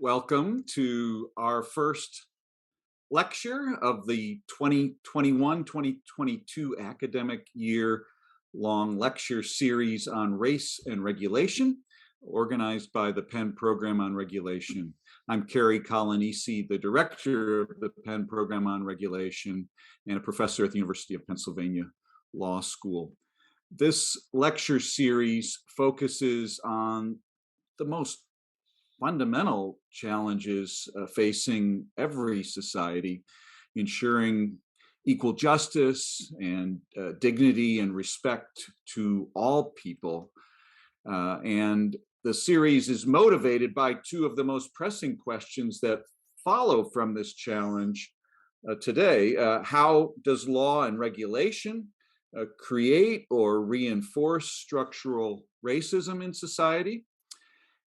Welcome to our first lecture of the 2021-2022 academic year long lecture series on race and regulation, organized by the Penn Program on Regulation. I'm Kerry Colanisi, the director of the Penn Program on Regulation and a professor at the University of Pennsylvania Law School. This lecture series focuses on the most fundamental challenges facing every society, ensuring equal justice and dignity and respect to all people. And the series is motivated by two of the most pressing questions that follow from this challenge today. How does law and regulation create or reinforce structural racism in society?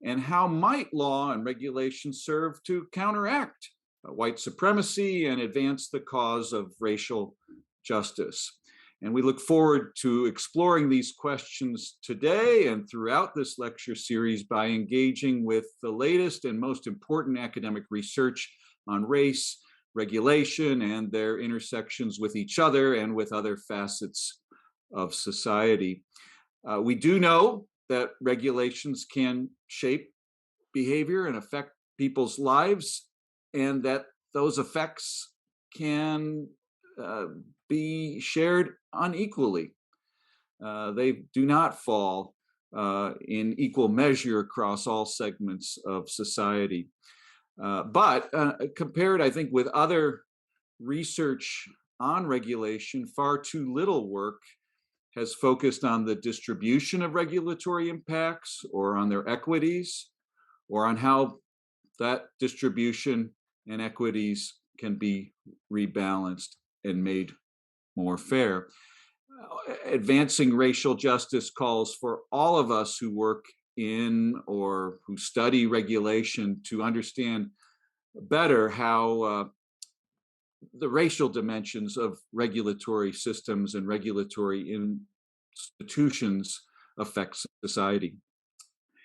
And how might law and regulation serve to counteract white supremacy and advance the cause of racial justice? And we look forward to exploring these questions today and throughout this lecture series by engaging with the latest and most important academic research on race, regulation, and their intersections with each other and with other facets of society. We do know that regulations can shape behavior and affect people's lives, and that those effects can be shared unequally. They do not fall in equal measure across all segments of society. But compared, I think, with other research on regulation, far too little work has focused on the distribution of regulatory impacts or on their equities or on how that distribution and equities can be rebalanced and made more fair. Advancing racial justice calls for all of us who work in or who study regulation to understand better how the racial dimensions of regulatory systems and regulatory institutions affect society.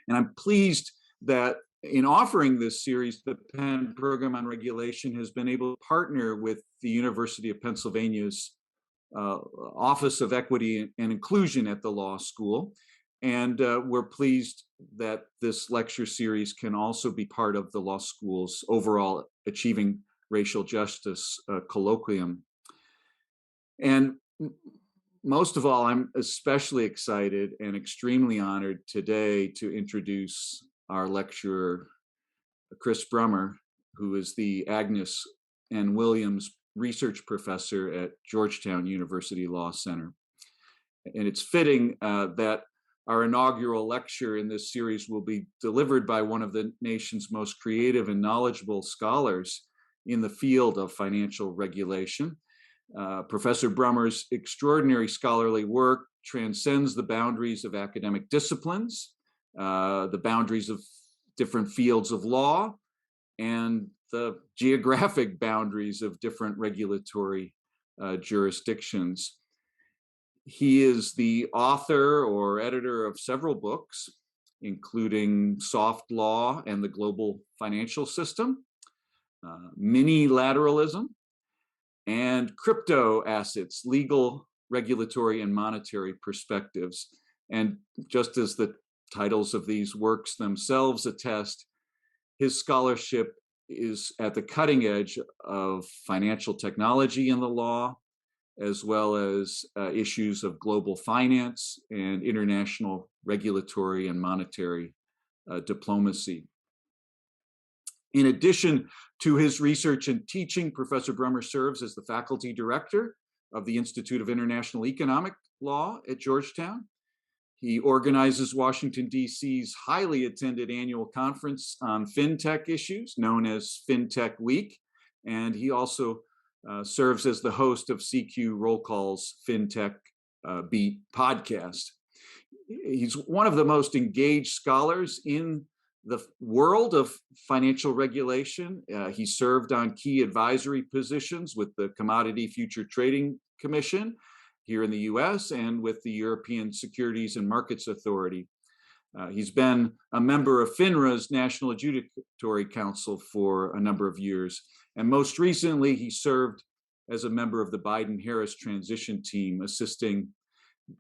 And I'm pleased that in offering this series, the Penn Program on Regulation has been able to partner with the University of Pennsylvania's Office of Equity and Inclusion at the law school. And we're pleased that this lecture series can also be part of the law school's overall Achieving Racial Justice colloquium. And most of all, I'm especially excited and extremely honored today to introduce our lecturer, Chris Brummer, who is the Agnes N. Williams Research Professor at Georgetown University Law Center. And it's fitting that our inaugural lecture in this series will be delivered by one of the nation's most creative and knowledgeable scholars in the field of financial regulation. Professor Brummer's extraordinary scholarly work transcends the boundaries of academic disciplines, the boundaries of different fields of law, and the geographic boundaries of different regulatory jurisdictions. He is the author or editor of several books, including Soft Law and the Global Financial System, Mini-Lateralism, and Crypto Assets, Legal, Regulatory, and Monetary Perspectives. And just as the titles of these works themselves attest, his scholarship is at the cutting edge of financial technology in the law, as well as issues of global finance and international regulatory and monetary diplomacy. In addition to his research and teaching, Professor Brummer serves as the faculty director of the Institute of International Economic Law at Georgetown. He organizes Washington, D.C.'s highly attended annual conference on fintech issues, known as FinTech Week, and he also serves as the host of CQ Roll Call's FinTech Beat podcast. He's one of the most engaged scholars in the world of financial regulation. He served on key advisory positions with the Commodity Future Trading Commission here in the US and with the European Securities and Markets Authority. He's been a member of FINRA's National Adjudicatory Council for a number of years. And most recently, he served as a member of the Biden-Harris transition team, assisting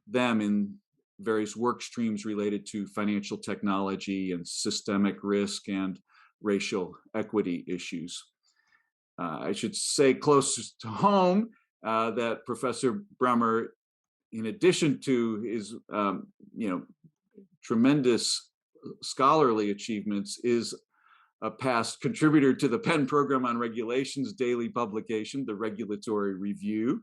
them in various work streams related to financial technology and systemic risk and racial equity issues. I should say closest to home that Professor Brummer, in addition to his tremendous scholarly achievements, is a past contributor to the Penn program on regulations daily publication, the Regulatory Review.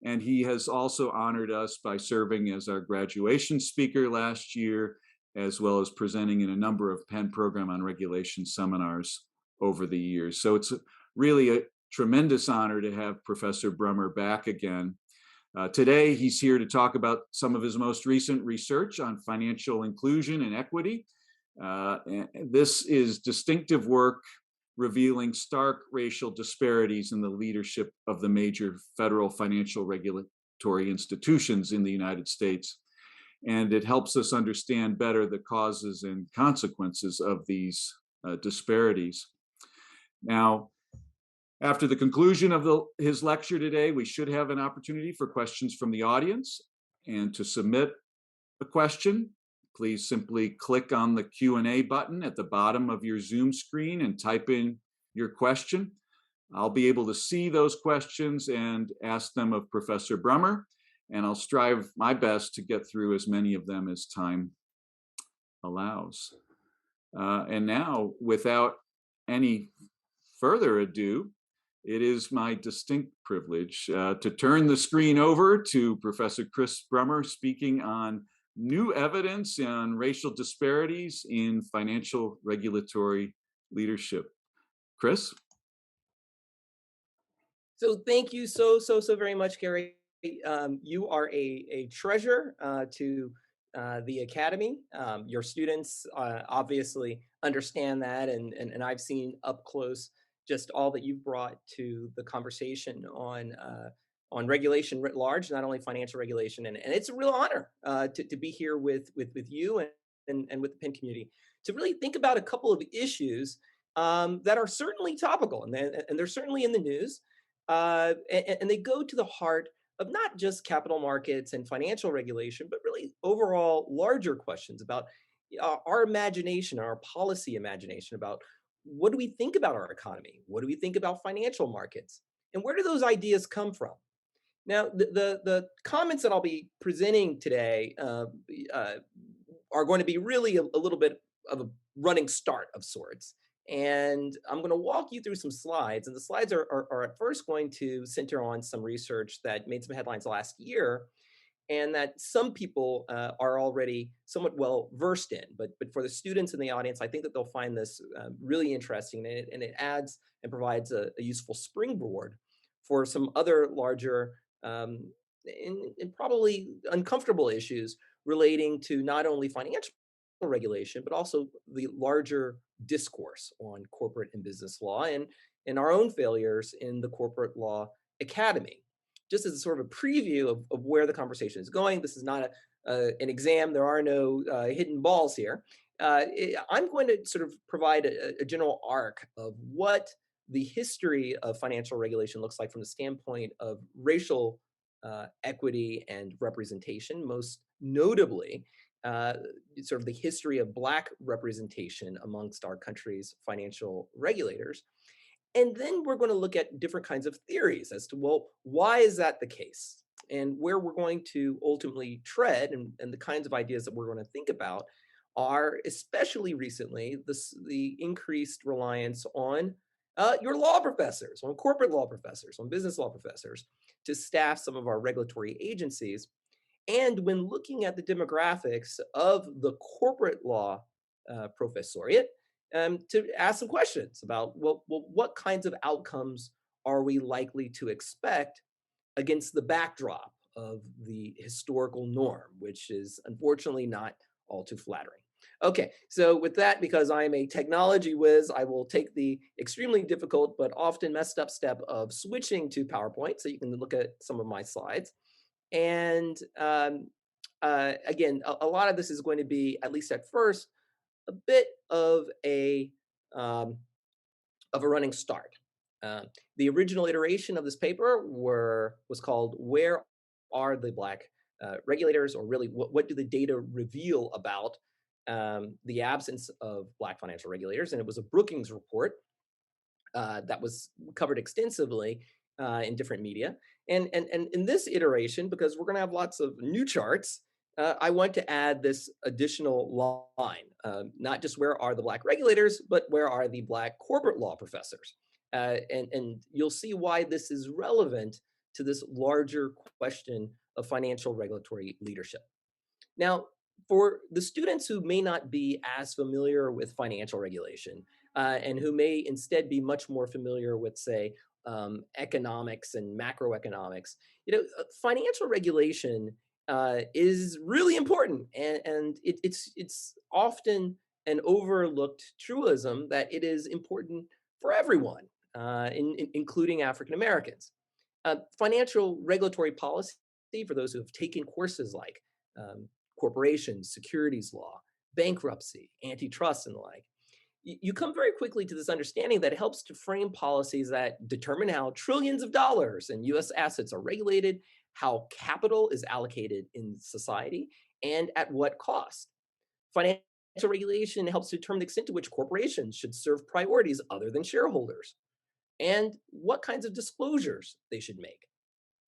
And he has also honored us by serving as our graduation speaker last year, as well as presenting in a number of Penn program on regulation seminars over the years. So it's really a tremendous honor to have Professor Brummer back again. Today, he's here to talk about some of his most recent research on financial inclusion and equity. This is distinctive work revealing stark racial disparities in the leadership of the major federal financial regulatory institutions in the United States. And it helps us understand better the causes and consequences of these disparities. Now, after the conclusion of his lecture today, we should have an opportunity for questions from the audience. And to submit a question, please simply click on the Q&A button at the bottom of your Zoom screen and type in your question. I'll be able to see those questions and ask them of Professor Brummer, and I'll strive my best to get through as many of them as time allows. And now, without any further ado, it is my distinct privilege to turn the screen over to Professor Chris Brummer, speaking on new evidence on racial disparities in financial regulatory leadership. Chris? So thank you so very much, Gary. You are a treasure to the Academy. Your students obviously understand that, and I've seen up close just all that you've brought to the conversation on regulation writ large, not only financial regulation. And it's a real honor to be here with you and with the Penn community to really think about a couple of issues that are certainly topical, and they're certainly in the news. And they go to the heart of not just capital markets and financial regulation, but really overall larger questions about our imagination, our policy imagination about what do we think about our economy? What do we think about financial markets? And where do those ideas come from? Now, the comments that I'll be presenting today are going to be really a little bit of a running start of sorts. And I'm going to walk you through some slides. And the slides are at first going to center on some research that made some headlines last year and that some people are already somewhat well versed in. But for the students in the audience, I think that they'll find this really interesting, and it adds and provides a useful springboard for some other larger and probably uncomfortable issues relating to not only financial regulation, but also the larger discourse on corporate and business law and our own failures in the corporate law academy. Just as a sort of a preview of where the conversation is going, this is not an exam. There are no hidden balls here. I'm going to sort of provide a general arc of what the history of financial regulation looks like from the standpoint of racial equity and representation, most notably sort of the history of Black representation amongst our country's financial regulators. And then we're going to look at different kinds of theories as to, well, why is that the case? And where we're going to ultimately tread and the kinds of ideas that we're going to think about are, especially recently, the increased reliance on your law professors, on corporate law professors, on business law professors to staff some of our regulatory agencies. And when looking at the demographics of the corporate law professoriate, to ask some questions about, well, what kinds of outcomes are we likely to expect against the backdrop of the historical norm, which is unfortunately not all too flattering. Okay, so with that, because I am a technology whiz, I will take the extremely difficult but often messed up step of switching to PowerPoint so you can look at some of my slides. And again, a lot of this is going to be, at least at first, a bit um, of a running start. Uh, the original iteration of this paper was called "Where Are the Black Regulators?" or really, what do the data reveal about the absence of Black financial regulators? And it was a Brookings report that was covered extensively in different media. And in this iteration, because we're going to have lots of new charts, I want to add this additional line, not just where are the Black regulators, but where are the Black corporate law professors? And you'll see why this is relevant to this larger question of financial regulatory leadership. Now, for the students who may not be as familiar with financial regulation and who may instead be much more familiar with, say, economics and macroeconomics, financial regulation is really important, and it's often an overlooked truism that it is important for everyone, including African Americans. Financial regulatory policy, for those who have taken courses like um, corporations, securities law, bankruptcy, antitrust, and the like, you come very quickly to this understanding that it helps to frame policies that determine how trillions of dollars in US assets are regulated, how capital is allocated in society, and at what cost. Financial regulation helps to determine the extent to which corporations should serve priorities other than shareholders, and what kinds of disclosures they should make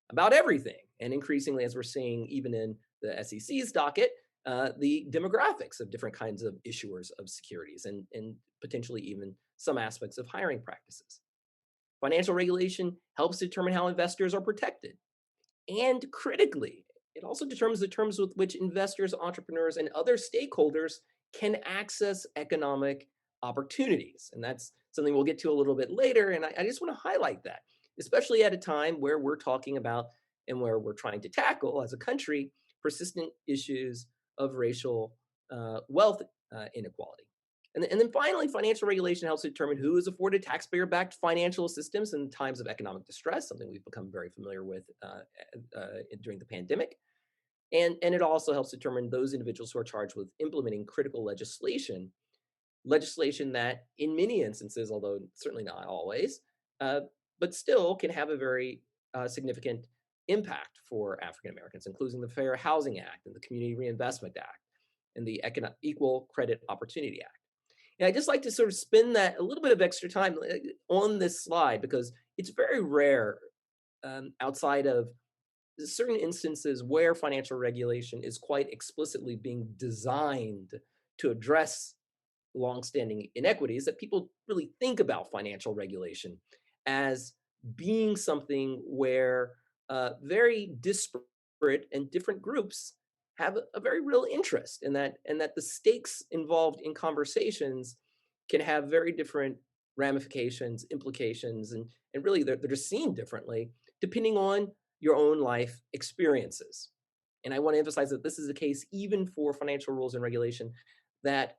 about everything. And increasingly, as we're seeing even in the SEC's docket, the demographics of different kinds of issuers of securities, and potentially even some aspects of hiring practices. Financial regulation helps determine how investors are protected. And critically, it also determines the terms with which investors, entrepreneurs, and other stakeholders can access economic opportunities. And that's something we'll get to a little bit later. And I just want to highlight that, especially at a time where we're talking about and where we're trying to tackle as a country persistent issues of racial wealth inequality. And then finally, financial regulation helps determine who is afforded taxpayer backed financial assistance in times of economic distress, something we've become very familiar with during the pandemic. And it also helps determine those individuals who are charged with implementing critical legislation that, in many instances, although certainly not always, but still can have a very significant impact for African Americans, including the Fair Housing Act and the Community Reinvestment Act and the Equal Credit Opportunity Act. And I just like to sort of spend that a little bit of extra time on this slide because it's very rare outside of certain instances where financial regulation is quite explicitly being designed to address longstanding inequities that people really think about financial regulation as being something where very disparate and different groups have a very real interest in that, and that the stakes involved in conversations can have very different ramifications, implications, and really they're just seen differently depending on your own life experiences. And I want to emphasize that this is the case even for financial rules and regulation that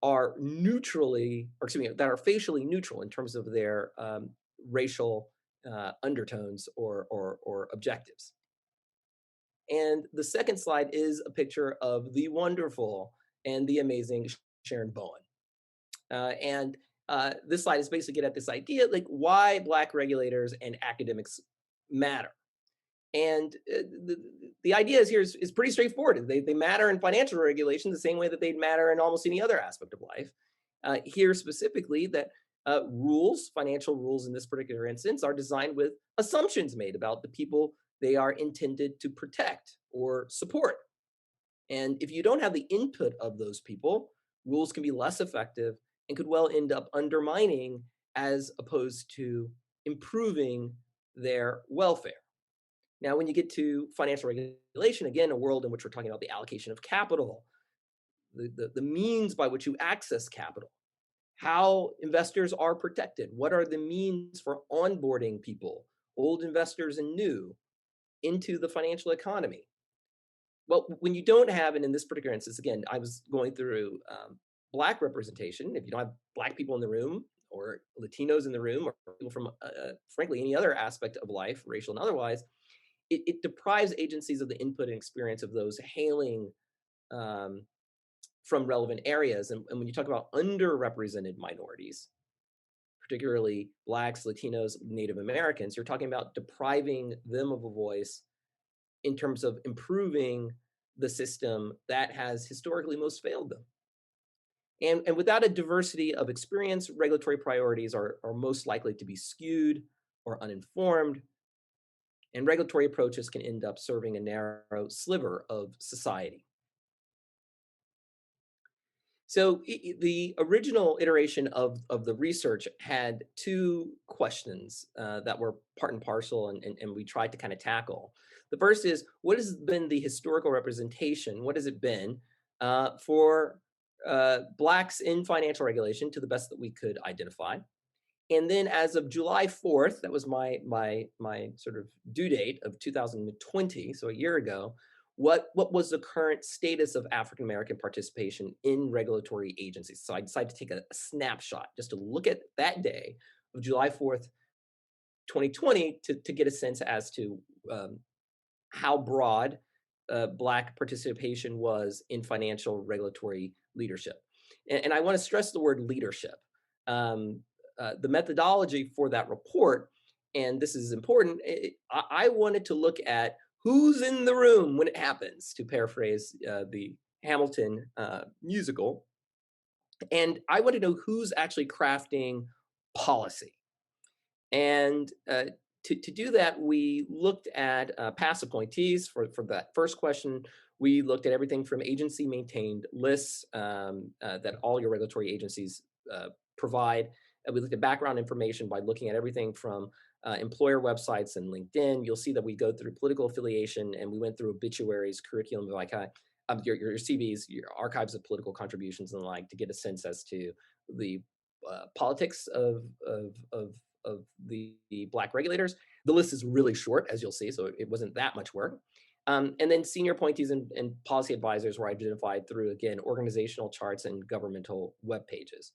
are neutrally, or excuse me, that are facially neutral in terms of their racial undertones or objectives. And the second slide is a picture of the wonderful and the amazing Sharon Bowen. And this slide is basically get at this idea, like why Black regulators and academics matter. And the idea is here is pretty straightforward. They matter in financial regulation the same way that they'd matter in almost any other aspect of life. Here specifically that financial rules in this particular instance, are designed with assumptions made about the people they are intended to protect or support. And if you don't have the input of those people, rules can be less effective and could well end up undermining as opposed to improving their welfare. Now, when you get to financial regulation, again, a world in which we're talking about the allocation of capital, the means by which you access capital, how investors are protected, what are the means for onboarding people, old investors and new, into the financial economy. Well, when you don't have, and in this particular instance, again, I was going through Black representation. If you don't have Black people in the room, or Latinos in the room, or people from, frankly, any other aspect of life, racial and otherwise, it deprives agencies of the input and experience of those hailing um, from relevant areas. And when you talk about underrepresented minorities, particularly Blacks, Latinos, Native Americans, you're talking about depriving them of a voice in terms of improving the system that has historically most failed them. And without a diversity of experience, regulatory priorities are most likely to be skewed or uninformed, and regulatory approaches can end up serving a narrow sliver of society. So the original iteration of the research had two questions that were part and parcel, and we tried to kind of tackle. The first is, what has been the historical representation? What has it been for Blacks in financial regulation to the best that we could identify? And then as of July 4th, that was my sort of due date of 2020, so a year ago, what was the current status of African American participation in regulatory agencies? So I decided to take a snapshot just to look at that day of July 4th, 2020 to get a sense as to how broad Black participation was in financial regulatory leadership. And I want to stress the word leadership. Um, the methodology for that report, and this is important, I wanted to look at who's in the room when it happens, to paraphrase the Hamilton musical. And I want to know who's actually crafting policy. And to do that, we looked at past appointees for that first question. We looked at everything from agency maintained lists that all your regulatory agencies provide. We looked at background information by looking at everything from employer websites and LinkedIn. You'll see that we go through political affiliation, and we went through obituaries, curriculum vitae, your CVs, your archives of political contributions and the like, to get a sense as to the politics of the Black regulators. The list is really short, as you'll see, so it wasn't that much work. And then senior appointees and policy advisors were identified through, again, organizational charts and governmental web pages.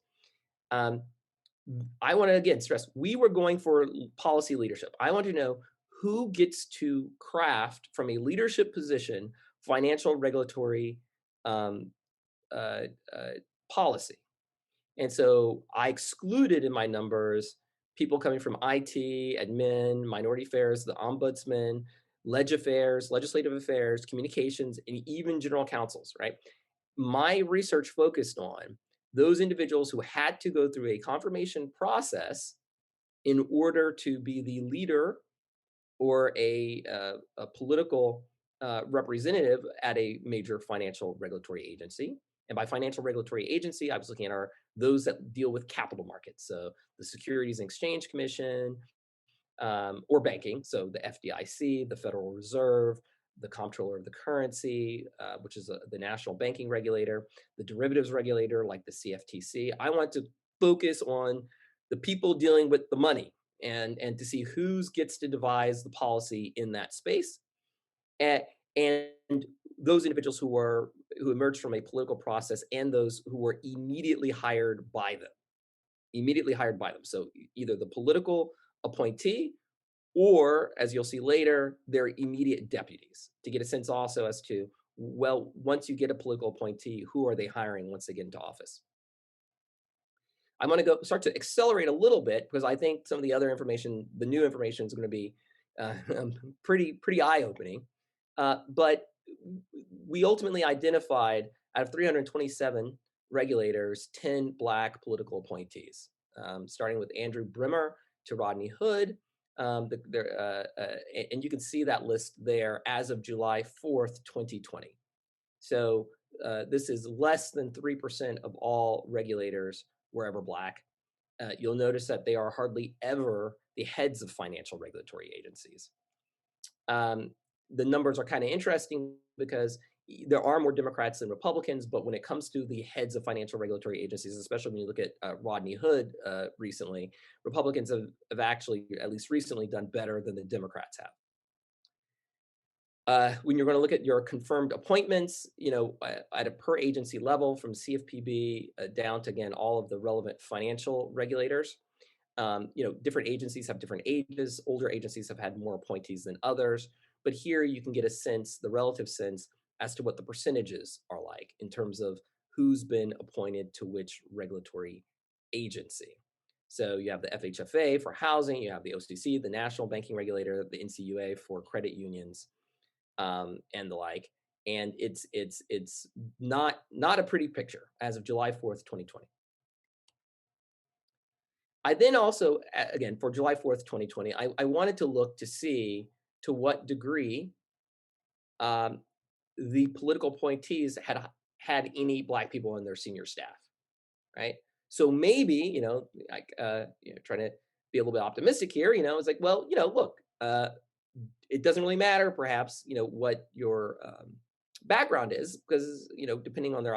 I want to, again, stress, we were going for policy leadership. I want to know who gets to craft, from a leadership position, financial regulatory um, uh, policy. And so I excluded in my numbers people coming from IT, admin, minority affairs, the ombudsman, affairs, legislative affairs, communications, and even general counsels, right? My research focused on those individuals who had to go through a confirmation process in order to be the leader or a political representative at a major financial regulatory agency. And by financial regulatory agency, I was looking at those that deal with capital markets. So the Securities and Exchange Commission, or banking. So the FDIC, the Federal Reserve, the Comptroller of the Currency, which is the national banking regulator, the derivatives regulator like the CFTC. I want to focus on the people dealing with the money, and to see who gets to devise the policy in that space. And those individuals who emerged from a political process, and those who were immediately hired by them. So either the political appointee, or, as you'll see later, their immediate deputies, to get a sense also as to, well, once you get a political appointee, who are they hiring once they get into office? I'm going to start to accelerate a little bit, because I think some of the other information, the new information, is going to be pretty eye-opening. But we ultimately identified, out of 327 regulators, 10 Black political appointees, starting with Andrew Brummer to Rodney Hood. And you can see that list there as of July 4th, 2020. So this is less than 3% of all regulators were ever Black. You'll notice that they are hardly ever the heads of financial regulatory agencies. The numbers are kind of interesting, because there are more Democrats than Republicans, but when it comes to the heads of financial regulatory agencies, especially when you look at Rodney Hood recently, Republicans have actually, at least recently, done better than the Democrats have. When you're going to look at your confirmed appointments, at a per agency level, from CFPB down to, again, all of the relevant financial regulators, different agencies have different ages. Older agencies have had more appointees than others. But here you can get a sense, the relative sense, as to what the percentages are like in terms of who's been appointed to which regulatory agency. So you have the FHFA for housing, you have the OCC, the national banking regulator, the NCUA for credit unions, and the like. And it's not a pretty picture as of July 4th, 2020. I then also, again, for July 4th, 2020, I wanted to look to see to what degree um, the political appointees had any Black people in their senior staff, right? So maybe, like, trying to be a little bit optimistic here, it's like, well, look, it doesn't really matter, perhaps, what your background is, because depending on their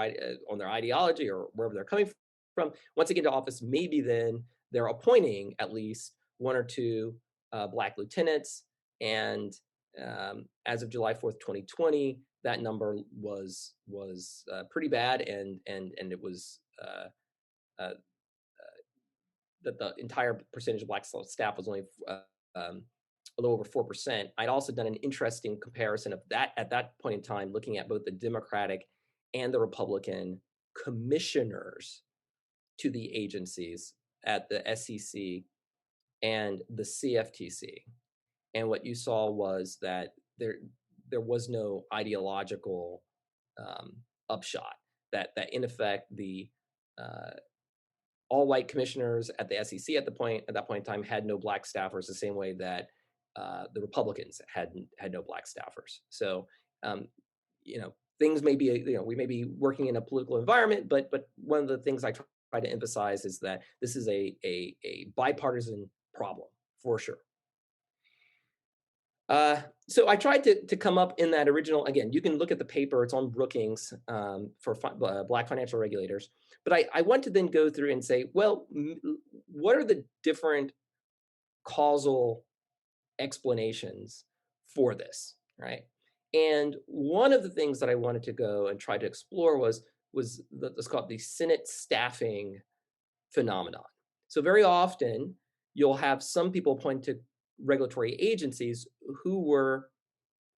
ideology or wherever they're coming from, once they get into office, maybe then they're appointing at least one or two Black lieutenants. And as of July 4th, 2020, that number was pretty bad, and it was uh, that the entire percentage of Black staff was only a little over 4%. I'd also done an interesting comparison of that at that point in time, looking at both the Democratic and the Republican commissioners to the agencies at the SEC and the CFTC. And what you saw was that there was no ideological upshot. That in effect the all white commissioners at the SEC at that point in time had no Black staffers, the same way that the Republicans had no Black staffers. So um, things may be we may be working in a political environment, but one of the things I try to emphasize is that this is a bipartisan problem for sure. So I tried to come up in that original, again, you can look at the paper, it's on Brookings for Black financial regulators. But I want to then go through and say, well, what are the different causal explanations for this, right? And one of the things that I wanted to go and try to explore was let's call it the Senate staffing phenomenon. So very often you'll have some people appointed to regulatory agencies who were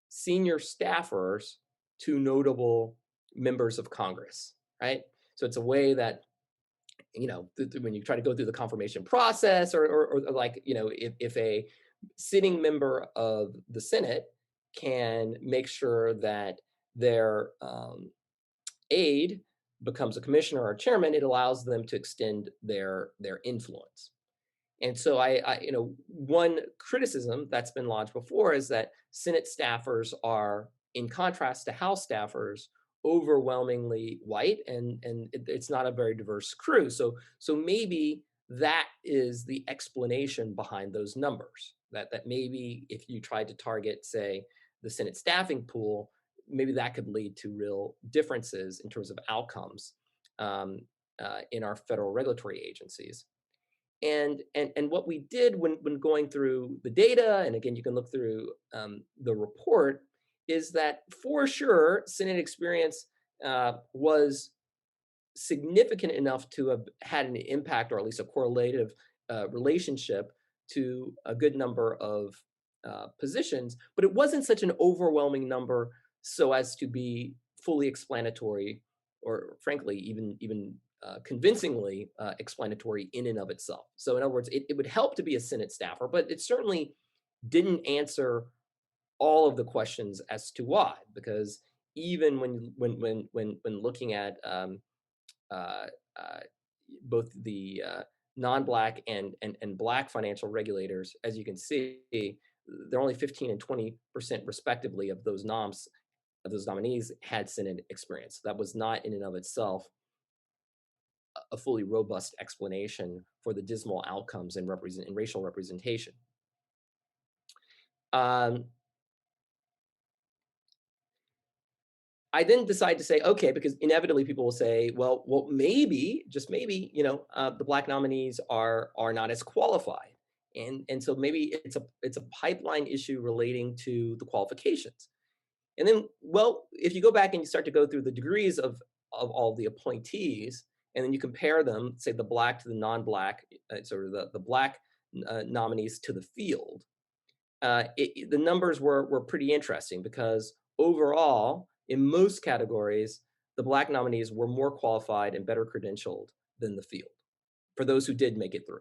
senior staffers to notable members of Congress, right? So it's a way that, when you try to go through the confirmation process, or like, if a sitting member of the Senate can make sure that their aide becomes a commissioner or a chairman, it allows them to extend their influence. And so one criticism that's been lodged before is that Senate staffers are, in contrast to House staffers, overwhelmingly white, and it's not a very diverse crew. So maybe that is the explanation behind those numbers. That maybe if you tried to target, say, the Senate staffing pool, maybe that could lead to real differences in terms of outcomes in our federal regulatory agencies. And what we did when going through the data, and again, you can look through the report, is that for sure, Senate experience was significant enough to have had an impact, or at least a correlative relationship to a good number of positions, but it wasn't such an overwhelming number so as to be fully explanatory, or frankly, even convincingly explanatory in and of itself. So in other words, it would help to be a Senate staffer, but it certainly didn't answer all of the questions as to why, because even when looking at uh, uh, both the non-Black and Black financial regulators, as you can see, they're only 15 and 20% respectively of those nominees had Senate experience. That was not in and of itself a fully robust explanation for the dismal outcomes in racial representation. I then decide to say, okay, because inevitably people will say, well, maybe, just maybe, the Black nominees are not as qualified, and so maybe it's a pipeline issue relating to the qualifications. And then, well, if you go back and you start to go through the degrees of all the appointees, and then you compare them, say the Black to the non-Black, sort of the Black nominees to the field, the numbers were pretty interesting because overall, in most categories, the Black nominees were more qualified and better credentialed than the field for those who did make it through,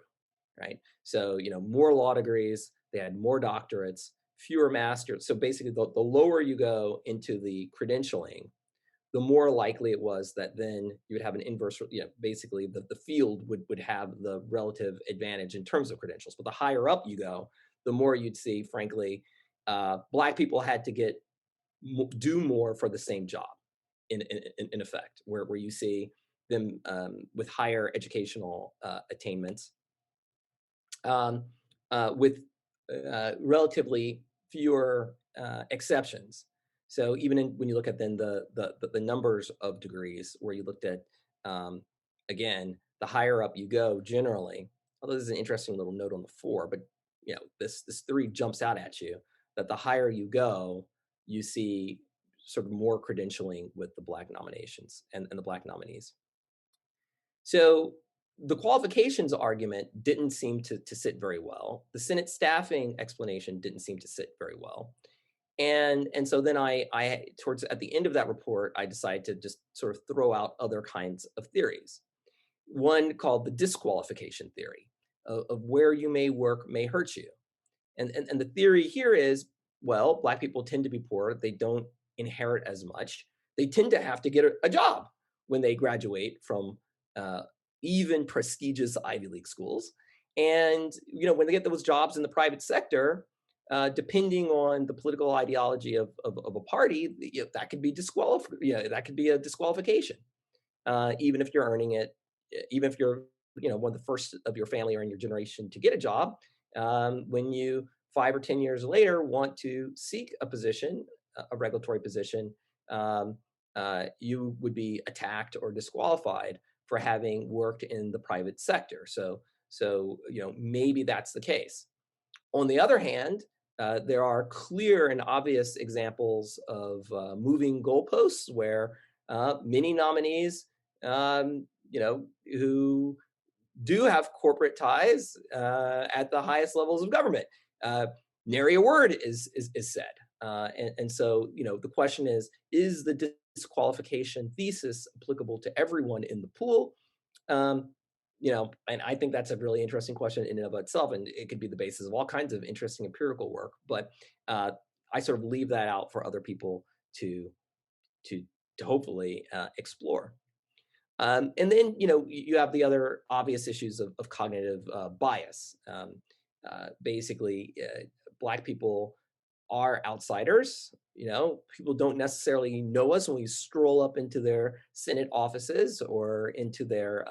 right? So, more law degrees, they had more doctorates, fewer masters. So basically, the lower you go into the credentialing, the more likely it was that then you would have an inverse, basically the field would have the relative advantage in terms of credentials. But the higher up you go, the more you'd see, frankly, Black people had to do more for the same job in effect, where you see them with higher educational attainments, um, with relatively fewer exceptions. So even when you look at then the numbers of degrees, where you looked at again, the higher up you go, generally. Although this is an interesting little note on the four, but this three jumps out at you that the higher you go, you see sort of more credentialing with the Black nominations and the Black nominees. So the qualifications argument didn't seem to sit very well. The Senate staffing explanation didn't seem to sit very well. And so then I towards at the end of that report, I decided to just sort of throw out other kinds of theories. One called the disqualification theory of where you may work may hurt you. And the theory here is, well, Black people tend to be poor. They don't inherit as much. They tend to have to get a job when they graduate from uh, even prestigious Ivy League schools. And when they get those jobs in the private sector, depending on the political ideology of a party, that could be that could be a disqualification, even if you're earning it, even if you're one of the first of your family or in your generation to get a job. When you 5 or 10 years later want to seek a position, a regulatory position, you would be attacked or disqualified for having worked in the private sector. So maybe that's the case. On the other hand, there are clear and obvious examples of moving goalposts where many nominees, who do have corporate ties at the highest levels of government. Nary a word is said. And so, the question is the disqualification thesis applicable to everyone in the pool? Um, and I think that's a really interesting question in and of itself, and it could be the basis of all kinds of interesting empirical work. But I sort of leave that out for other people to to to hopefully explore. And then you have the other obvious issues of cognitive bias. Basically, Black people are outsiders. People don't necessarily know us when we stroll up into their Senate offices or into their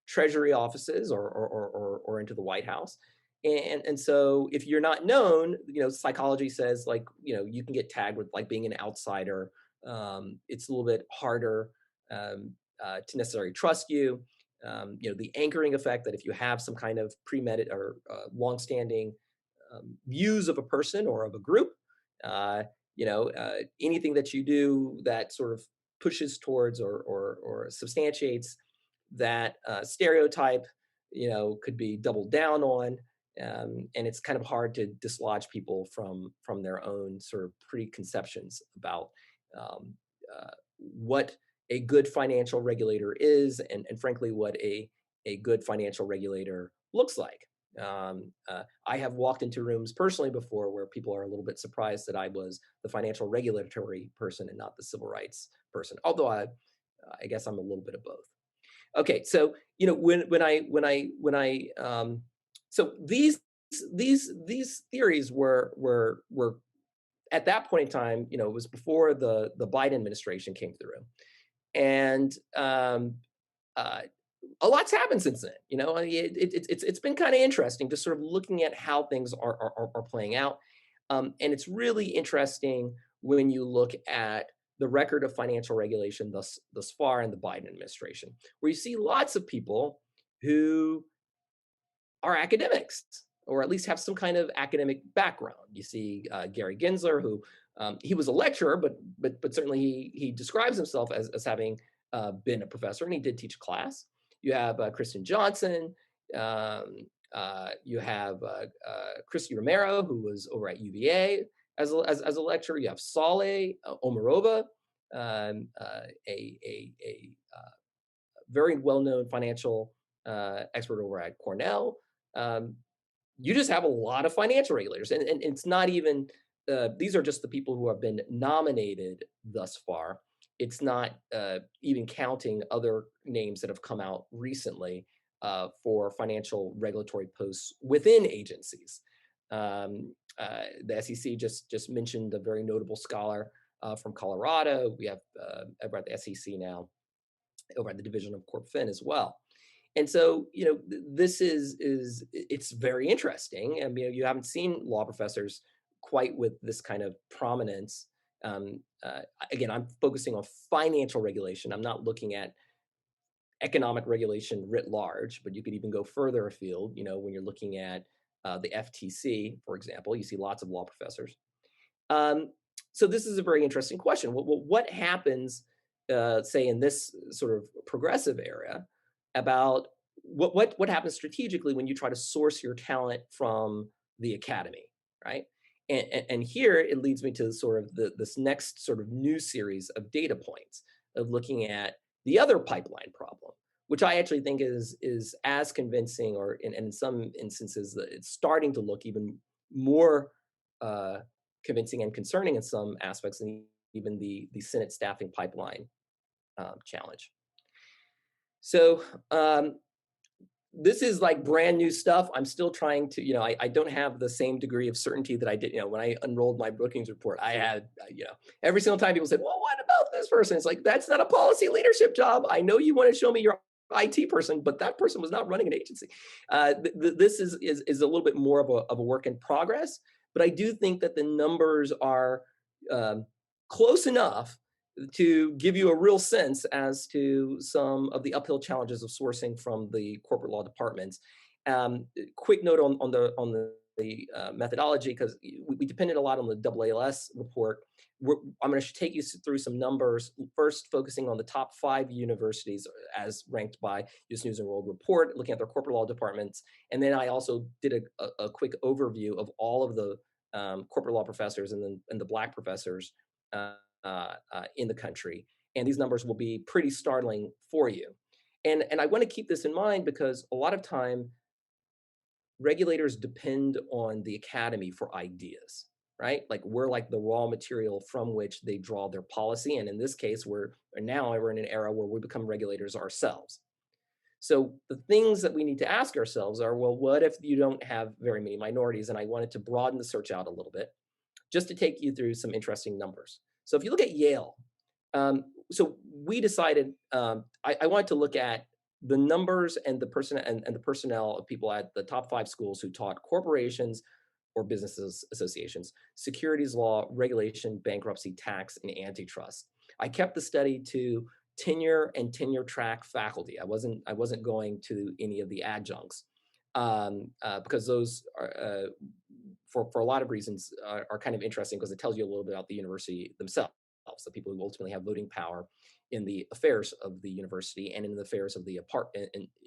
Treasury offices or into the White House. And so if you're not known, psychology says like, you can get tagged with like being an outsider. It's a little bit harder to necessarily trust you. The anchoring effect that if you have some kind of premeditated or longstanding views of a person or of a group, anything that you do that sort of pushes towards or substantiates that stereotype, could be doubled down on. And it's kind of hard to dislodge people from their own sort of preconceptions about um, what a good financial regulator is, and frankly, what a good financial regulator looks like. I have walked into rooms personally before where people are a little bit surprised that I was the financial regulatory person and not the civil rights person. Although I guess I'm a little bit of both. Okay, so when I so these theories were at that point in time, it was before the Biden administration came through, and uh, a lot's happened since then. It's been kind of interesting just sort of looking at how things are playing out, and it's really interesting when you look at the record of financial regulation thus far in the Biden administration, where you see lots of people who are academics or at least have some kind of academic background. You see Gary Gensler, who he was a lecturer, but certainly he describes himself as having been a professor, and he did teach a class. You have Kristen Johnson, You have Christy Romero, who was over at UVA as a lecturer. You have Saleh Omarova, a very well-known financial expert over at Cornell. Um, you just have a lot of financial regulators, and it's not even these are just the people who have been nominated thus far. It's not even counting other names that have come out recently for financial regulatory posts within agencies. The SEC just mentioned a very notable scholar from Colorado. We have over at the SEC now, over at the Division of Corp Fin as well. And so, this is it's very interesting. I mean, you haven't seen law professors quite with this kind of prominence. Um, uh, Again, I'm focusing on financial regulation. I'm not looking at economic regulation writ large, but you could even go further afield. When you're looking at the FTC, for example, you see lots of law professors. Um, so this is a very interesting question. What happens, say, in this sort of progressive area, about what happens strategically when you try to source your talent from the academy, right? And here it leads me to sort of this next sort of new series of data points of looking at the other pipeline problem, which I actually think is as convincing, or in some instances, it's starting to look even more uh, convincing and concerning in some aspects than even the Senate staffing pipeline challenge. So this is like brand new stuff. I'm still trying to, I don't have the same degree of certainty that I did, when I unrolled my Brookings report. I had, every single time people said, well, what about this person? It's like, that's not a policy leadership job. I know you want to show me your IT person, but that person was not running an agency. This is a little bit more of a work in progress, but I do think that the numbers are close enough to give you a real sense as to some of the uphill challenges of sourcing from the corporate law departments. Quick note on the methodology, because we depended a lot on the AALS report. I'm going to take you through some numbers, first focusing on the top 5 universities as ranked by US News and World Report, looking at their corporate law departments. And then I also did a quick overview of all of the corporate law professors and the Black professors in the country. And these numbers will be pretty startling for you. And I want to keep this in mind because a lot of time regulators depend on the academy for ideas, right? Like we're like the raw material from which they draw their policy. And in this case, we're in an era where we become regulators ourselves. So the things that we need to ask ourselves are, well, what if you don't have very many minorities? And I wanted to broaden the search out a little bit just to take you through some interesting numbers. So if you look at Yale, so we decided I wanted to look at the numbers and the personnel of people at the top 5 schools who taught corporations or business associations, securities law, regulation, bankruptcy, tax, and antitrust. I kept the study to tenure and tenure track faculty. I wasn't going to any of the adjuncts because those are for a lot of reasons are kind of interesting because it tells you a little bit about the university themselves, the people who ultimately have voting power in the affairs of the university and in the affairs of the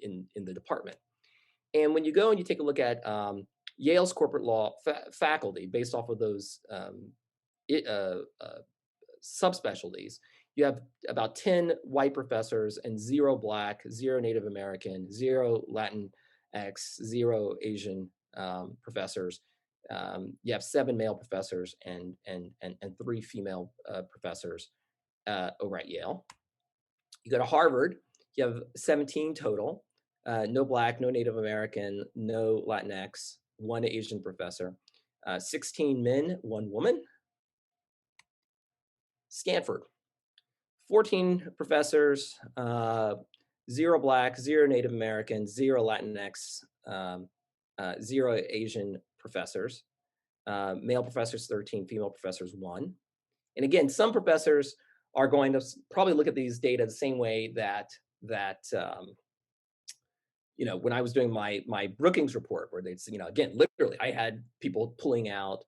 in the department. And when you go and you take a look at Yale's corporate law faculty based off of those subspecialties, you have about 10 white professors and 0 Black, 0 Native American, 0 Latinx, 0 Asian professors. You have 7 male professors and 3 female professors over at Yale. You go to Harvard, you have 17 total, no Black, no Native American, no Latinx, 1 Asian professor, 16 men, 1 woman. Stanford, 14 professors, 0 Black, 0 Native American, 0 Latinx, 0 Asian professors, male professors 13, female professors 1. And again, some professors are going to probably look at these data the same way that when I was doing my Brookings report, where they'd, again, literally, I had people pulling out,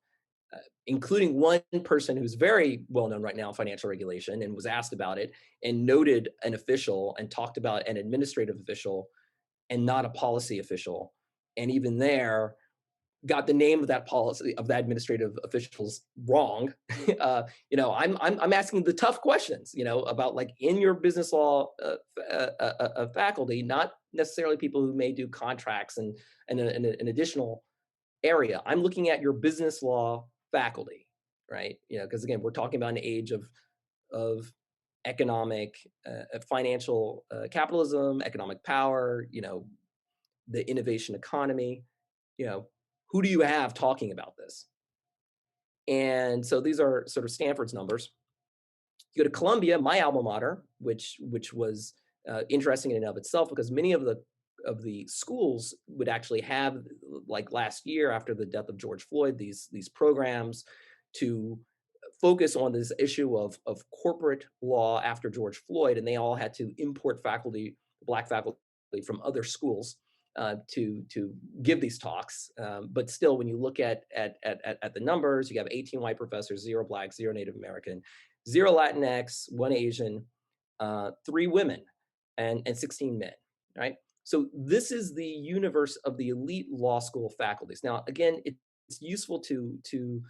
including one person who's very well known right now in financial regulation and was asked about it and noted an official and talked about an administrative official and not a policy official And even there, got the name of that policy of the administrative officials wrong. I'm asking the tough questions, about like in your business law faculty, not necessarily people who may do contracts and an additional area. I'm looking at your business law faculty, right? Because again, we're talking about an age of economic, financial capitalism, economic power, the innovation economy. You know, who do you have talking about this? And so these are sort of Stanford's numbers. You go to Columbia, my alma mater, which was interesting in and of itself because many of the schools would actually have, like last year after the death of George Floyd, these programs to focus on this issue of corporate law after George Floyd, and they all had to import faculty, black faculty from other schools to give these talks. But still, when you look at the numbers, you have 18 white professors, 0 black, 0 Native American, 0 Latinx, 1 Asian, 3 women, and 16 men. Right. So this is the universe of the elite law school faculties. Now, again, it's useful to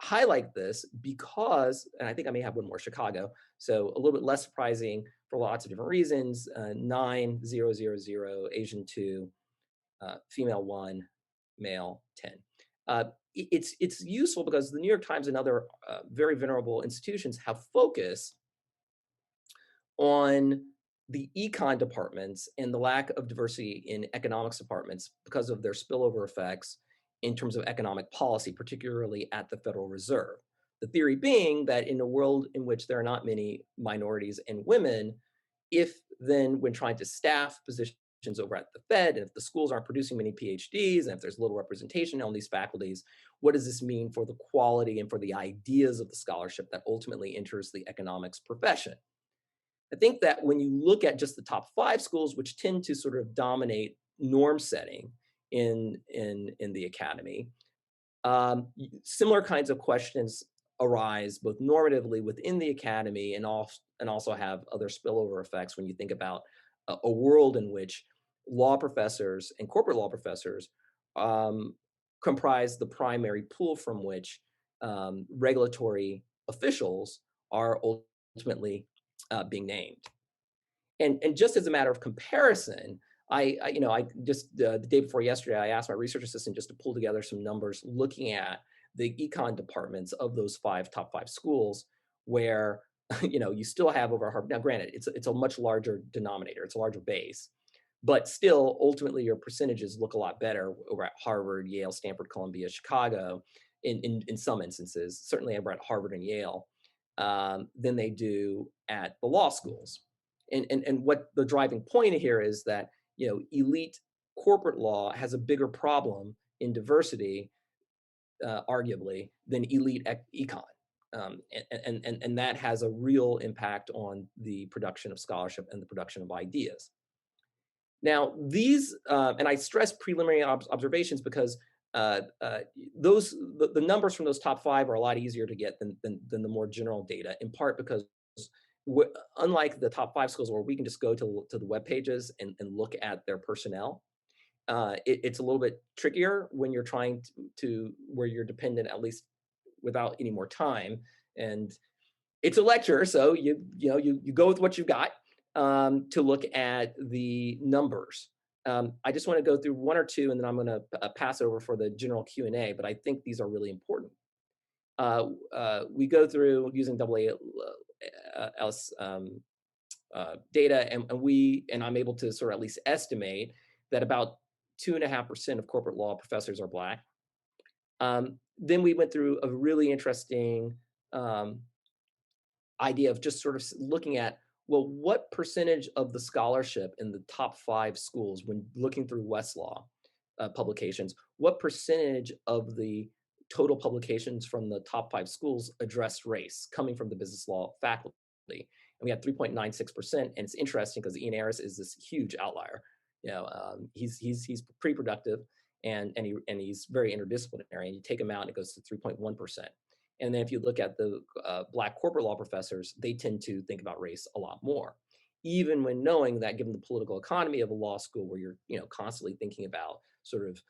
highlight this because, and I think I may have one more, Chicago. So a little bit less surprising for lots of different reasons. 9, 0, 0, 0, Asian 2, female 1, male 10. It's useful because the New York Times and other very venerable institutions have focused on the econ departments and the lack of diversity in economics departments because of their spillover effects in terms of economic policy, particularly at the Federal Reserve. The theory being that in a world in which there are not many minorities and women, if then when trying to staff positions over at the Fed, and if the schools aren't producing many PhDs, and if there's little representation on these faculties, what does this mean for the quality and for the ideas of the scholarship that ultimately enters the economics profession? I think that when you look at just the top 5 schools, which tend to sort of dominate norm setting in the academy, similar kinds of questions arise both normatively within the academy and also have other spillover effects when you think about a world in which law professors and corporate law professors comprise the primary pool from which regulatory officials are ultimately being named. And just as a matter of comparison, I just the day before yesterday, I asked my research assistant just to pull together some numbers looking at the econ departments of those top five schools, where you still have over Harvard. Now, granted, it's a much larger denominator, it's a larger base, but still, ultimately, your percentages look a lot better over at Harvard, Yale, Stanford, Columbia, Chicago, in some instances, certainly over at Harvard and Yale, than they do at the law schools. And what the driving point here is that elite corporate law has a bigger problem in diversity, arguably, than elite econ. And that has a real impact on the production of scholarship and the production of ideas. Now, these, and I stress preliminary observations because the numbers from those top 5 are a lot easier to get than the more general data, in part because unlike the top 5 schools where we can just go to the web pages and look at their personnel, it's a little bit trickier when you're trying to where you're dependent, at least without any more time. And it's a lecture, so you go with what you've got to look at the numbers. I just want to go through 1 or 2, and then I'm going to pass over for the general Q&A, but I think these are really important. We go through using AALS data, and I'm able to sort of at least estimate that about 2.5% of corporate law professors are Black. Then we went through a really interesting idea of just sort of looking at, well, what percentage of the scholarship in the top 5 schools, when looking through Westlaw publications, what percentage of the total publications from the top 5 schools address race coming from the business law faculty? And we had 3.96%, and it's interesting because Ian Harris is this huge outlier. He's pretty productive, and he's very interdisciplinary. And you take him out, and it goes to 3.1%. And then if you look at the Black corporate law professors, they tend to think about race a lot more, even when knowing that given the political economy of a law school where you're constantly thinking about sort of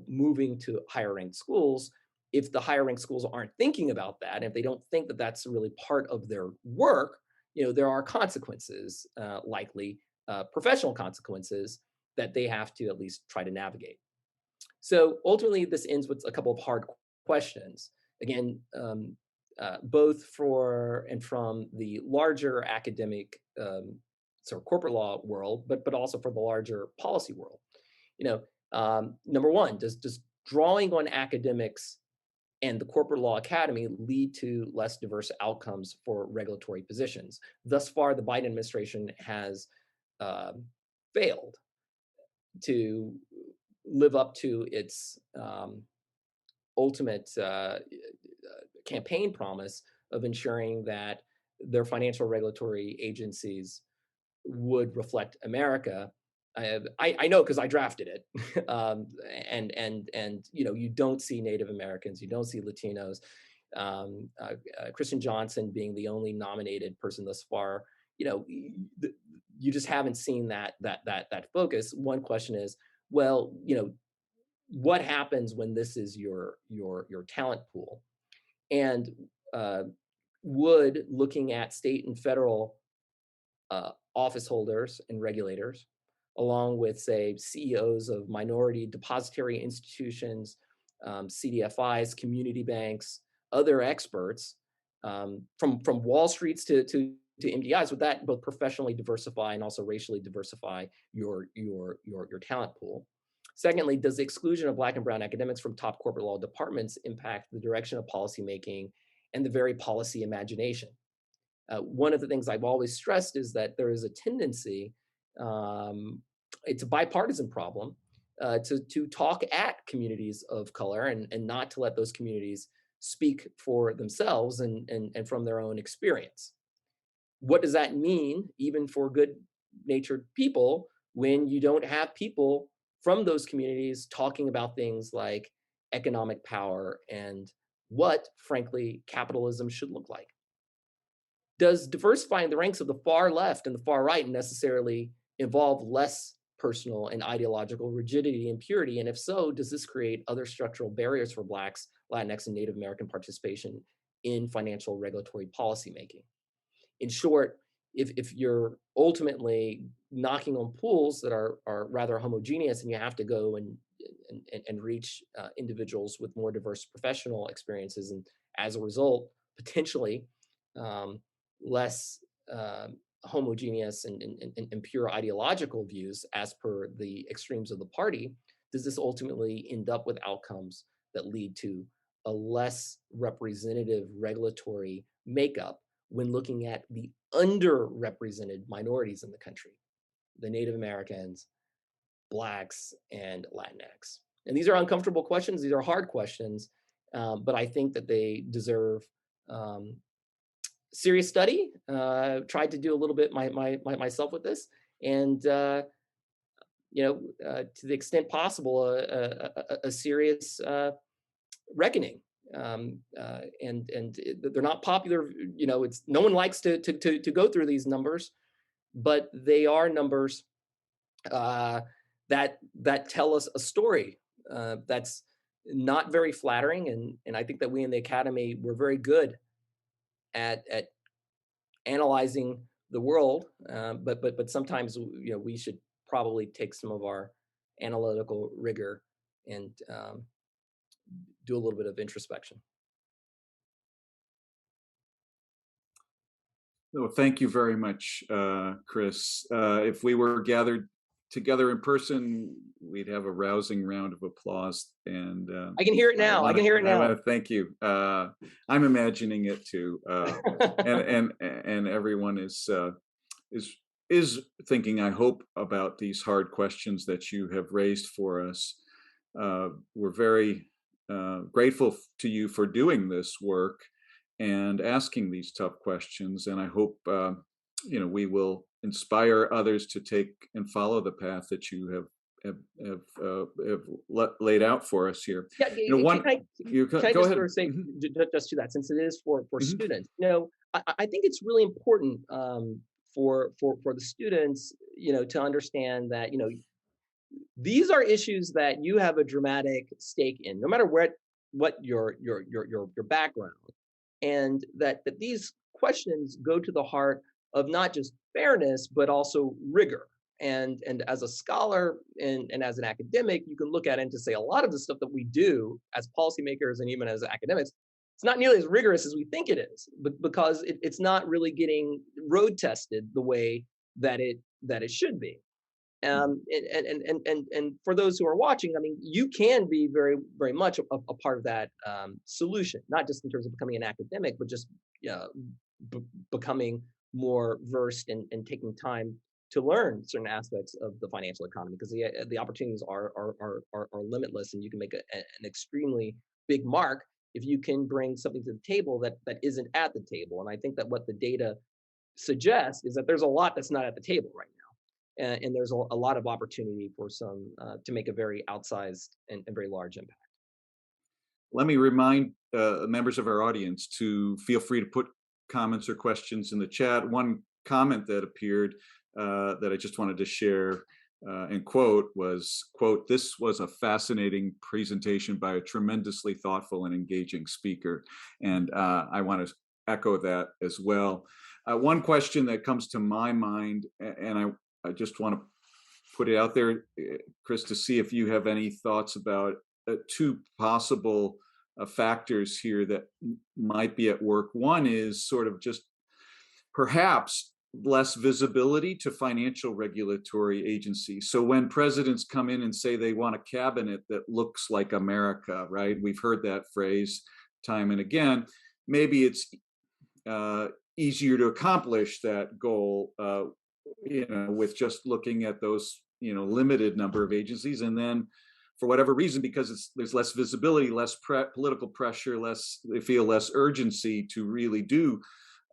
moving to higher ranked schools, if the higher ranked schools aren't thinking about that, and if they don't think that that's really part of their work, there are consequences, likely professional consequences that they have to at least try to navigate. So ultimately, this ends with a couple of hard questions. Again, both for and from the larger academic sort of corporate law world, but also for the larger policy world. Number one, does drawing on academics and the corporate law academy lead to less diverse outcomes for regulatory positions? Thus far, the Biden administration has failed to live up to its ultimate campaign promise of ensuring that their financial regulatory agencies would reflect America. I know because I drafted it, and you don't see Native Americans, you don't see Latinos. Kristen Johnson being the only nominated person thus far, you just haven't seen that focus. One question is, well, what happens when this is your talent pool? And would looking at state and federal office holders and regulators, along with, say, CEOs of minority depository institutions, CDFIs, community banks, other experts, from Wall Streets to MDIs, would that both professionally diversify and also racially diversify your talent pool? Secondly, does the exclusion of Black and brown academics from top corporate law departments impact the direction of policymaking and the very policy imagination? One of the things I've always stressed is that there is a tendency, it's a bipartisan problem, to talk at communities of color and not to let those communities speak for themselves and from their own experience. What does that mean, even for good-natured people, when you don't have people from those communities talking about things like economic power and what, frankly, capitalism should look like? Does diversifying the ranks of the far left and the far right necessarily involve less personal and ideological rigidity and purity? And if so, does this create other structural barriers for Blacks, Latinx, and Native American participation in financial regulatory policymaking? In short, if you're ultimately knocking on pools that are rather homogeneous, and you have to go and reach individuals with more diverse professional experiences, and as a result, potentially less homogeneous and pure ideological views as per the extremes of the party, does this ultimately end up with outcomes that lead to a less representative regulatory makeup when looking at the underrepresented minorities in the country, the Native Americans, Blacks, and Latinx? And these are uncomfortable questions. These are hard questions, but I think that they deserve serious study. Tried to do a little bit myself with this, and to the extent possible, a serious reckoning. And they're not popular. It's no one likes to go through these numbers, but they are numbers that tell us a story that's not very flattering. And I think that we in the academy, we're very good at analyzing the world, but sometimes we should probably take some of our analytical rigor and do a little bit of introspection. Well, thank you very much, Chris. If we were gathered together in person, we'd have a rousing round of applause. And I can hear it now. I can hear it now. I want to thank you. I'm imagining it too, and everyone is thinking, I hope, about these hard questions that you have raised for us. We're very grateful to you for doing this work and asking these tough questions, and I hope we will inspire others to take and follow the path that you have laid out for us here. Yeah, can I go ahead. Say just to that, since it is for students. I think it's really important for the students, to understand that these are issues that you have a dramatic stake in, no matter what your background, and that these questions go to the heart of not just fairness but also rigor. And as a scholar and as an academic, you can look at it and to say a lot of the stuff that we do as policymakers and even as academics, it's not nearly as rigorous as we think it is, but because it's not really getting road tested the way that it should be. And for those who are watching, I mean, you can be very much a part of that solution, not just in terms of becoming an academic, but just uh, becoming more versed and taking time to learn certain aspects of the financial economy, because the opportunities are limitless, and you can make an extremely big mark if you can bring something to the table that isn't at the table. And I think that what the data suggests is that there's a lot that's not at the table right now, and there's a lot of opportunity for some to make a very outsized and very large impact. Let me remind members of our audience to feel free to put comments or questions in the chat. One comment that appeared that I just wanted to share and quote was, quote, "This was a fascinating presentation by a tremendously thoughtful and engaging speaker." And I want to echo that as well. One question that comes to my mind, and I just want to put it out there, Chris, to see if you have any thoughts about two possible factors here that might be at work. One is sort of just perhaps less visibility to financial regulatory agencies. So when presidents come in and say they want a cabinet that looks like America, right? We've heard that phrase time and again. Maybe it's easier to accomplish that goal, with just looking at those, limited number of agencies. And then for whatever reason, because there's less visibility, less political pressure, they feel less urgency to really do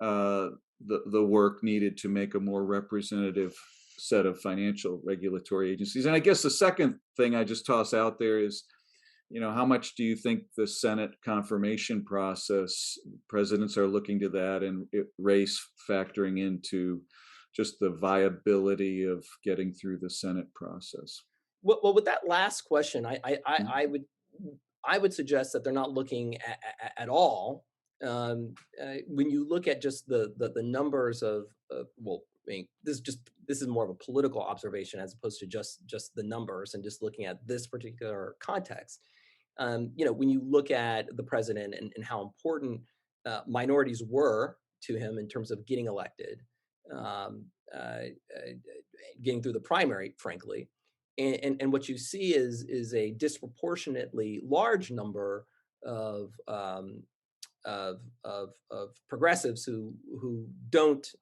the work needed to make a more representative set of financial regulatory agencies. And I guess the second thing I just toss out there is, how much do you think the Senate confirmation process, presidents are looking to that, and race factoring into just the viability of getting through the Senate process? Well, with that last question, Mhm. I would suggest that they're not looking at all. When you look at just the numbers well, I mean, this is more of a political observation as opposed to just the numbers and just looking at this particular context. When you look at the president and how important minorities were to him in terms of getting elected, um, uh, uh, getting through the primary, frankly, and what you see is a disproportionately large number of of progressives who don't.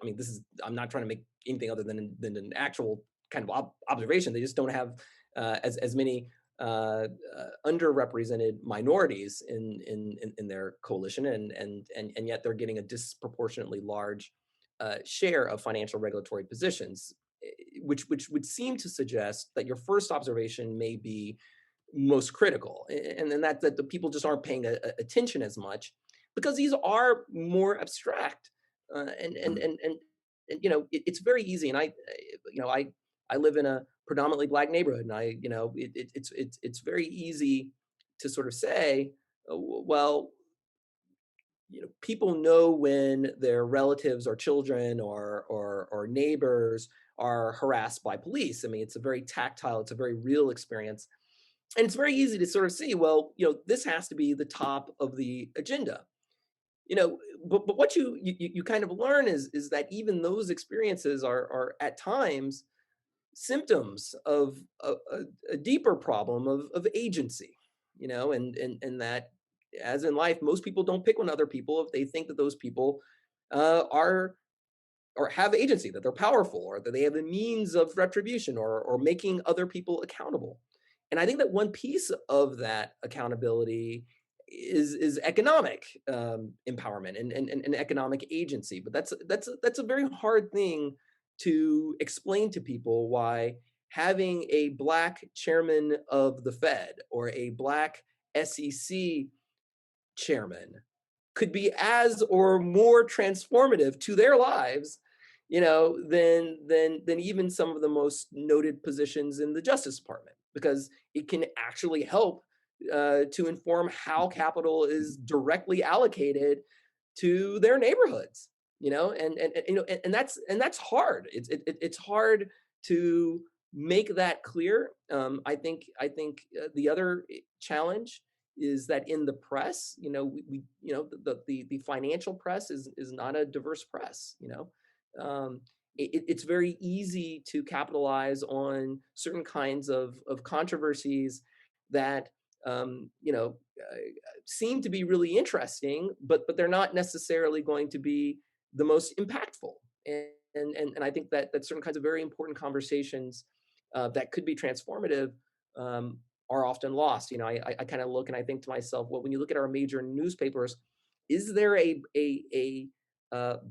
I mean, I'm not trying to make anything other than an actual kind of observation. They just don't have as many underrepresented minorities in their coalition, and yet they're getting a disproportionately large share of financial regulatory positions, which would seem to suggest that your first observation may be most critical, and then that the people just aren't paying attention as much because these are more abstract, and it's very easy. And I live in a predominantly black neighborhood, and it's very easy to sort of say, well, people know when their relatives or children or neighbors are harassed by police. I mean, it's a very tactile, it's a very real experience, and it's very easy to sort of see, well, this has to be the top of the agenda. But what you kind of learn is that even those experiences are at times symptoms of a deeper problem of agency, and that, as in life, most people don't pick on other people if they think that those people are or have agency, that they're powerful, or that they have a means of retribution or making other people accountable. And I think that one piece of that accountability is economic empowerment and economic agency. But that's a very hard thing to explain to people, why having a black chairman of the Fed or a black SEC chairman could be as or more transformative to their lives, than even some of the most noted positions in the Justice Department, because it can actually help to inform how capital is directly allocated to their neighborhoods. And that's hard. It's hard to make that clear. I think the other challenge is that in the press, the financial press is not a diverse press. It's very easy to capitalize on certain kinds of controversies that um, you know uh, seem to be really interesting, but they're not necessarily going to be the most impactful. And I think that certain kinds of very important conversations that could be transformative um, are often lost. I kind of look and I think to myself, well, when you look at our major newspapers, is there a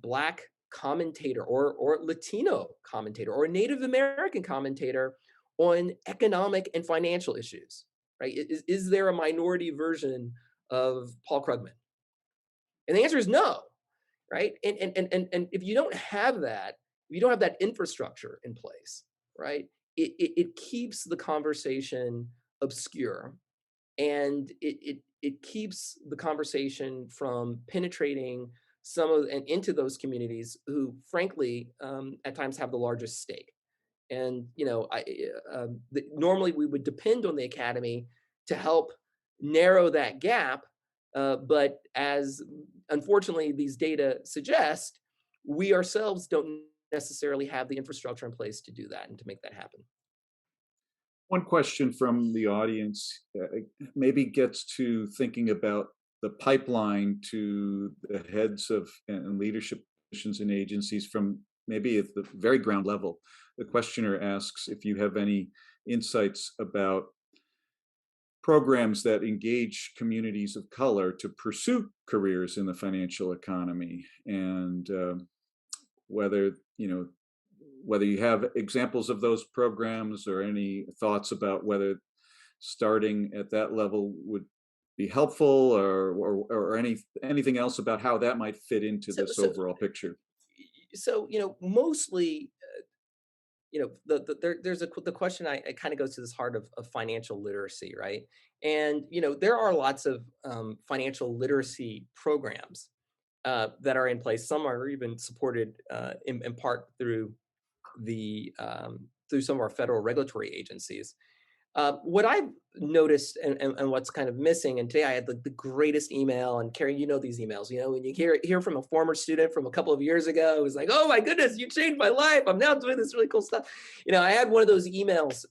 black commentator or Latino commentator or a Native American commentator on economic and financial issues? Right? Is there a minority version of Paul Krugman? And the answer is no, right? And if you don't have that, if you don't have that infrastructure in place, right, it keeps the conversation obscure, and it keeps the conversation from penetrating some of and into those communities who, frankly, at times have the largest stake. And normally we would depend on the academy to help narrow that gap, but as unfortunately these data suggest, we ourselves don't necessarily have the infrastructure in place to do that and to make that happen. One question from the audience maybe gets to thinking about the pipeline to the heads of and leadership positions in agencies from maybe at the very ground level. The questioner asks if you have any insights about programs that engage communities of color to pursue careers in the financial economy, and whether whether you have examples of those programs or any thoughts about whether starting at that level would be helpful, or anything else about how that might fit into So this so overall picture. mostly, there's the question. It kind of goes to this heart of financial literacy, right? And there are lots of financial literacy programs that are in place. Some are even supported in part through some of our federal regulatory agencies. What I've noticed, and what's kind of missing, and today I had the greatest email, and Carrie, these emails, when you hear from a former student from a couple of years ago, it was like, oh my goodness, you changed my life. I'm now doing this really cool stuff. I had one of those emails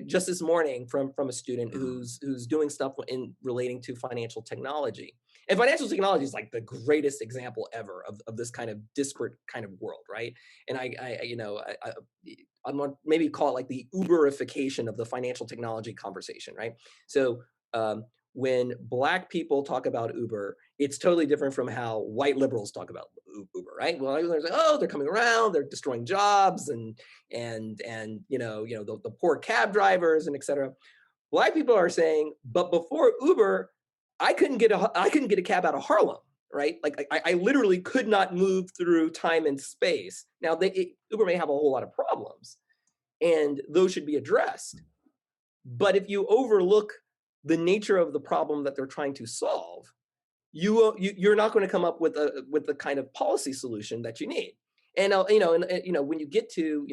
just this morning from a student who's doing stuff in relating to financial technology. And financial technology is like the greatest example ever of this kind of disparate kind of world, right? And I'm going to maybe call it like the Uberification of the financial technology conversation, right? So when Black people talk about Uber, it's totally different from how white liberals talk about Uber, right? Well, they're like, oh, they're coming around, they're destroying jobs, and the poor cab drivers and et cetera. Black people are saying, but before Uber, I couldn't get a cab out of Harlem, right? Like I literally could not move through time and space. Now Uber may have a whole lot of problems, and those should be addressed. But if you overlook the nature of the problem that they're trying to solve, you're not going to come up with the kind of policy solution that you need. And when you get to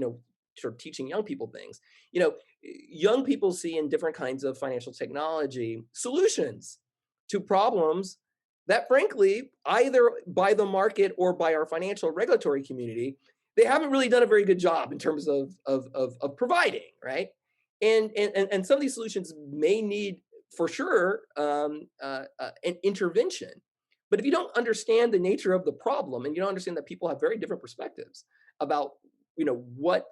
sort of teaching young people things, young people see in different kinds of financial technology solutions to problems that, frankly, either by the market or by our financial regulatory community, they haven't really done a very good job in terms of providing, right? And some of these solutions may need, for sure, an intervention. But if you don't understand the nature of the problem, and you don't understand that people have very different perspectives about what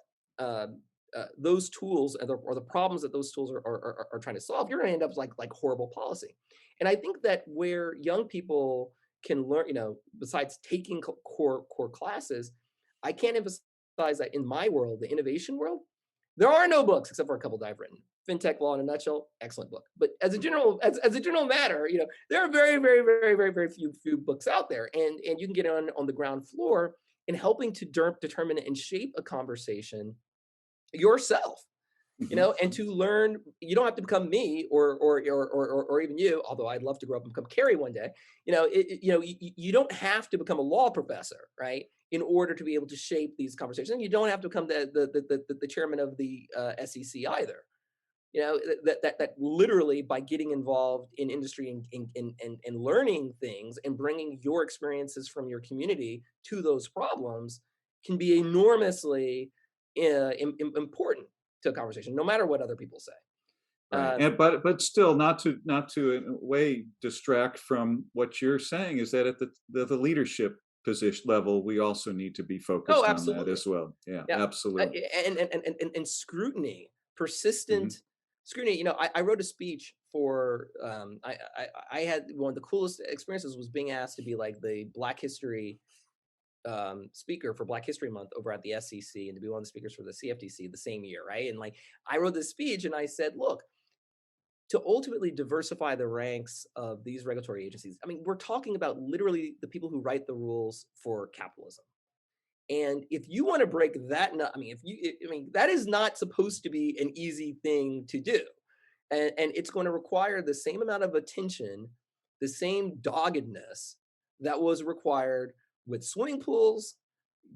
those tools or the problems that those tools are trying to solve, you're going to end up like horrible policy. And I think that where young people can learn, besides taking core classes, I can't emphasize that in my world, the innovation world, there are no books except for a couple that I've written. FinTech Law in a Nutshell, excellent book. But as a general matter, there are very, very, very, very, very few books out there, and you can get on the ground floor in helping to determine and shape a conversation yourself, Mhm. and to learn. You don't have to become me or even you, although I'd love to grow up and become Carrie one day. You don't have to become a law professor, right, in order to be able to shape these conversations. You don't have to become the chairman of the SEC either. That literally, by getting involved in industry and learning things and bringing your experiences from your community to those problems, can be enormously important to a conversation, no matter what other people say. Right. Um, But still, not to in a way distract from what you're saying, is that at the leadership position level, we also need to be oh, focused on that absolutely. as well. Yeah, Yeah. absolutely. And scrutiny, persistent Hmm. scrutiny. I wrote a speech for, I had one of the coolest experiences was being asked to be like the Black History speaker for Black History Month over at the SEC, and to be one of the speakers for the CFTC the same year, right? And like, I wrote this speech and I said, look, to ultimately diversify the ranks of these regulatory agencies, I mean, we're talking about literally the people who write the rules for capitalism. And if you want to break that nut, I mean, that is not supposed to be an easy thing to do. And it's going to require the same amount of attention, the same doggedness that was required with swimming pools,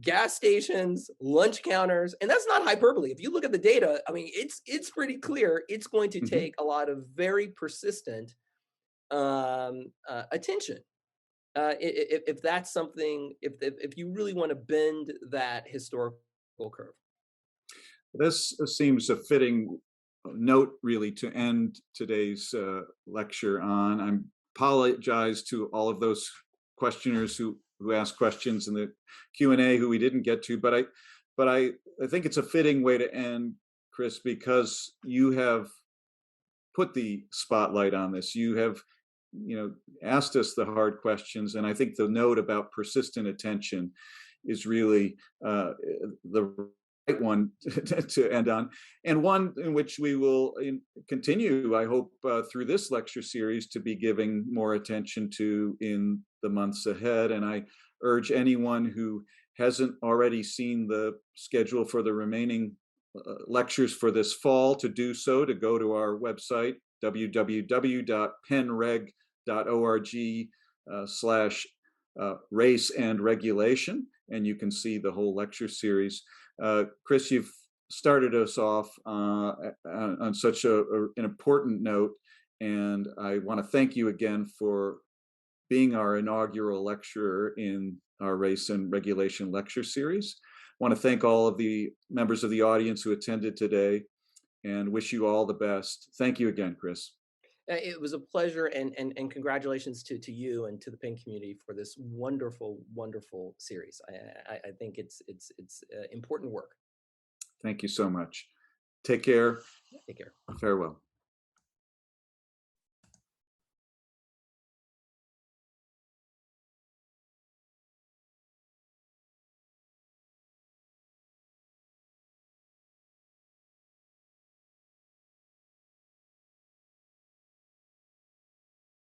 gas stations, lunch counters, and that's not hyperbole. If you look at the data, I mean, it's pretty clear. It's going to Hmm. take a lot of very persistent attention, if that's something, if you really want to bend that historical curve. This seems a fitting note, really, to end today's lecture on. I apologize to all of those questioners who asked questions in the Q&A who we didn't get to, but I think it's a fitting way to end, Chris, because you have put the spotlight on this. You have, asked us the hard questions, and I think the note about persistent attention is really the right one to end on, and one in which we will continue, I hope, through this lecture series, to be giving more attention to in the months ahead. And I urge anyone who hasn't already seen the schedule for the remaining lectures for this fall to do so, to go to our website, www.pennreg.org slash race and regulation, and you can see the whole lecture series. Chris, you've started us off on such an important note, and I want to thank you again for being our inaugural lecturer in our race and regulation lecture series. I want to thank all of the members of the audience who attended today and wish you all the best. Thank you again, Chris. It was a pleasure, and congratulations to you and to the Penn community for this wonderful series. I think it's important work. Thank you so much. Take care. Take care. Farewell.